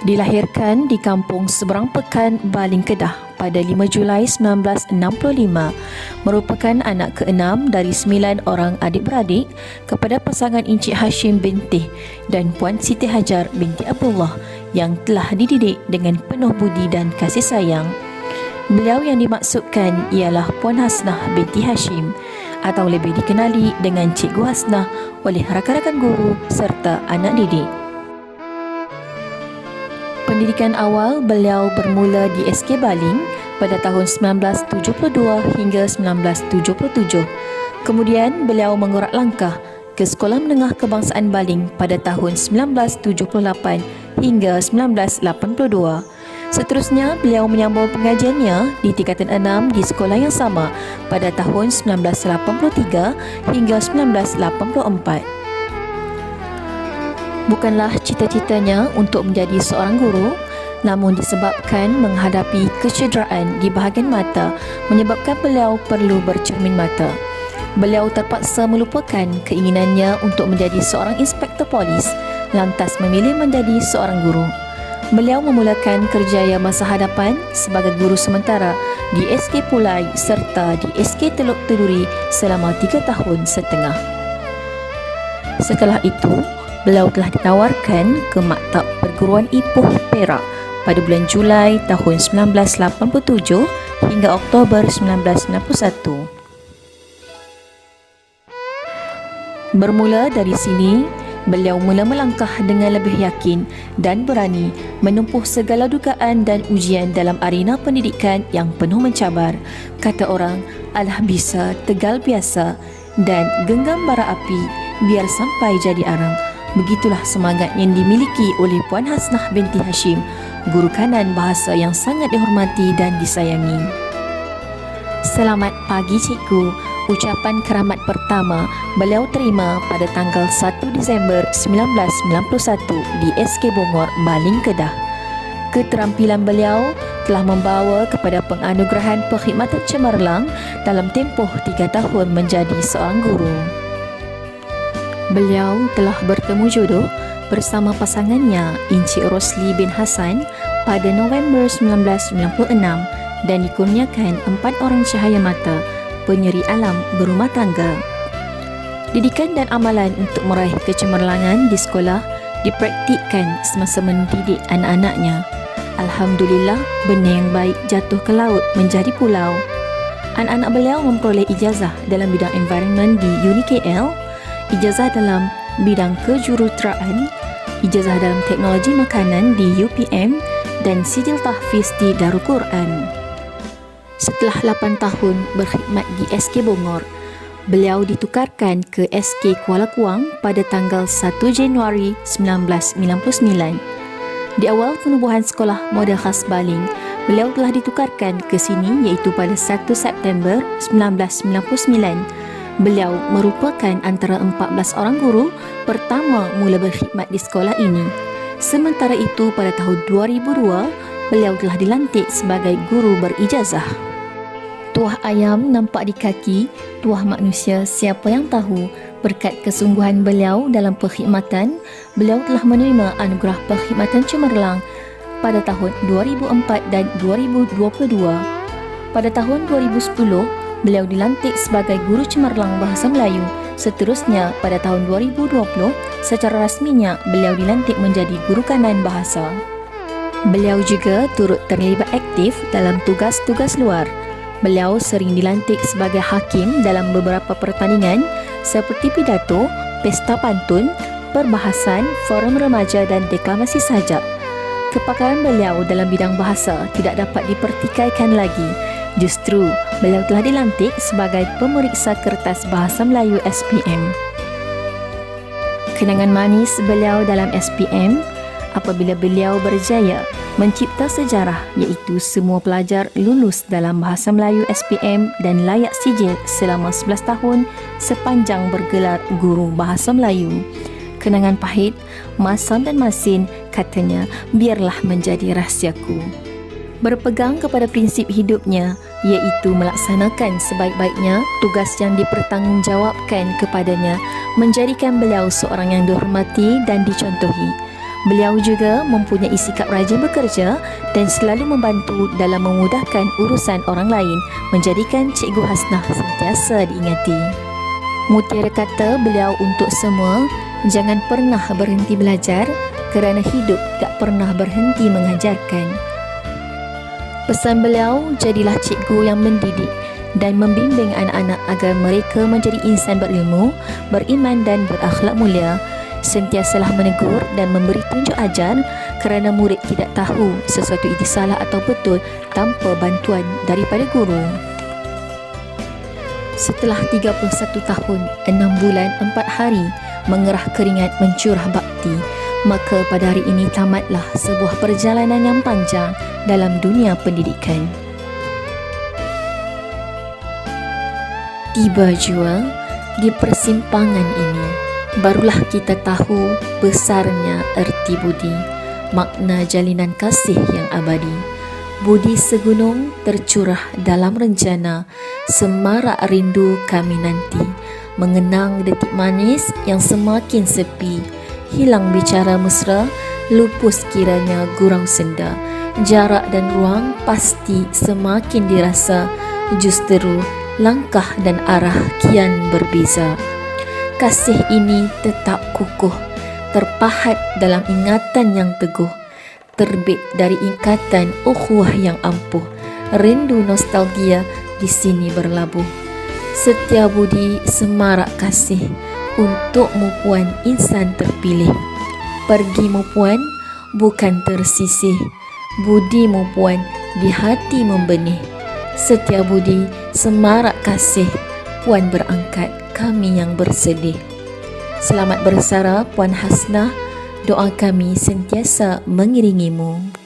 Dilahirkan di kampung Seberang Pekan, Baling Kedah pada 5 Julai 1965, merupakan anak ke-6 dari 9 orang adik-beradik kepada pasangan Encik Hashim binti dan Puan Siti Hajar binti Abdullah yang telah dididik dengan penuh budi dan kasih sayang. Beliau yang dimaksudkan ialah Puan Hasnah binti Hashim atau lebih dikenali dengan Cikgu Hasnah oleh rakan-rakan guru serta anak didik. Pendidikan awal beliau bermula di SK Baling pada tahun 1972 hingga 1977. Kemudian beliau mengurat langkah ke Sekolah Menengah Kebangsaan Baling pada tahun 1978 hingga 1982. Seterusnya, beliau menyambung pengajiannya di tingkatan 6 di sekolah yang sama pada tahun 1983 hingga 1984. Bukanlah cita-citanya untuk menjadi seorang guru, namun disebabkan menghadapi kecederaan di bahagian mata menyebabkan beliau perlu bercermin mata. Beliau terpaksa melupakan keinginannya untuk menjadi seorang inspektor polis, lantas memilih menjadi seorang guru. Beliau memulakan kerjaya masa hadapan sebagai guru sementara di SK Pulai serta di SK Teluk Teluri selama 3 tahun setengah. Setelah itu, beliau telah ditawarkan ke Maktab Perguruan Ipoh Perak pada bulan Julai tahun 1987 hingga Oktober 1991. Bermula dari sini, beliau mula melangkah dengan lebih yakin dan berani menempuh segala dugaan dan ujian dalam arena pendidikan yang penuh mencabar. Kata orang, alah bisa tegal biasa dan genggam bara api biar sampai jadi arang. Begitulah semangat yang dimiliki oleh Puan Hasnah binti Hashim, guru kanan bahasa yang sangat dihormati dan disayangi. Selamat pagi cikgu, ucapan keramat pertama beliau terima pada tanggal 1 Disember 1991 di SK Bongor, Baling Kedah. Keterampilan beliau telah membawa kepada penganugerahan perkhidmatan cemerlang dalam tempoh 3 tahun menjadi seorang guru. Beliau telah bertemu jodoh bersama pasangannya Encik Rosli bin Hassan pada November 1996 dan dikurniakan 4 orang cahaya mata, penyeri alam berumah tangga. Didikan dan amalan untuk meraih kecemerlangan di sekolah dipraktikkan semasa mendidik anak-anaknya. Alhamdulillah, benda yang baik jatuh ke laut menjadi pulau. Anak-anak beliau memperoleh ijazah dalam bidang environment di UniKL, ijazah dalam bidang kejuruteraan, ijazah dalam teknologi makanan di UPM dan sijil tahfiz di Darul Quran. Setelah 8 tahun berkhidmat di SK Bongor, beliau ditukarkan ke SK Kuala Kuang pada tanggal 1 Januari 1999. Di awal penubuhan Sekolah Model Khas Baling, beliau telah ditukarkan ke sini iaitu pada 1 September 1999. Beliau merupakan antara 14 orang guru pertama mula berkhidmat di sekolah ini. Sementara itu, pada tahun 2002, beliau telah dilantik sebagai guru berijazah. Tuah ayam nampak di kaki, tuah manusia siapa yang tahu. Berkat kesungguhan beliau dalam perkhidmatan, beliau telah menerima anugerah perkhidmatan cemerlang pada tahun 2004 dan 2022. Pada tahun 2010, beliau dilantik sebagai guru cemerlang bahasa Melayu. Seterusnya, pada tahun 2020, secara rasminya beliau dilantik menjadi guru kanan bahasa. Beliau juga turut terlibat aktif dalam tugas-tugas luar. Beliau sering dilantik sebagai hakim dalam beberapa pertandingan seperti pidato, pesta pantun, perbahasan, forum remaja dan deklamasi sajak. Kepakaran beliau dalam bidang bahasa tidak dapat dipertikaikan lagi. Justru, beliau telah dilantik sebagai pemeriksa kertas bahasa Melayu SPM. Kenangan manis beliau dalam SPM apabila beliau berjaya mencipta sejarah iaitu semua pelajar lulus dalam bahasa Melayu SPM dan layak sijil selama 11 tahun sepanjang bergelar guru bahasa Melayu. Kenangan pahit, masam dan masin, katanya, biarlah menjadi rahsiaku. Berpegang kepada prinsip hidupnya iaitu melaksanakan sebaik-baiknya tugas yang dipertanggungjawabkan kepadanya menjadikan beliau seorang yang dihormati dan dicontohi. Beliau juga mempunyai sikap rajin bekerja dan selalu membantu dalam memudahkan urusan orang lain, menjadikan Cikgu Hasnah sentiasa diingati. Mutiara kata beliau untuk semua, jangan pernah berhenti belajar kerana hidup tak pernah berhenti mengajarkan. Pesan beliau, jadilah cikgu yang mendidik dan membimbing anak-anak agar mereka menjadi insan berilmu, beriman dan berakhlak mulia. Sentiasalah menegur dan memberi tunjuk ajar kerana murid tidak tahu sesuatu itu salah atau betul tanpa bantuan daripada guru. Setelah 31 tahun, 6 bulan, 4 hari mengerah keringat mencurah bakti, maka pada hari ini tamatlah sebuah perjalanan yang panjang dalam dunia pendidikan. Tiba jua di persimpangan ini, barulah kita tahu besarnya erti budi, makna jalinan kasih yang abadi. Budi segunung tercurah dalam rencana, semarak rindu kami nanti, mengenang detik manis yang semakin sepi, hilang bicara mesra, lupus kiranya gurau senda. Jarak dan ruang pasti semakin dirasa, justeru langkah dan arah kian berbeza. Kasih ini tetap kukuh, terpahat dalam ingatan yang teguh, terbit dari ikatan ukhuwah yang ampuh. Rindu nostalgia di sini berlabuh. Setia budi semarak kasih, untukmu puan insan terpilih. Pergimu puan bukan tersisih, budimu puan di hati membenih. Setia budi semarak kasih, puan berangkat kami yang bersedih. Selamat bersara Puan Hasnah, doa kami sentiasa mengiringimu.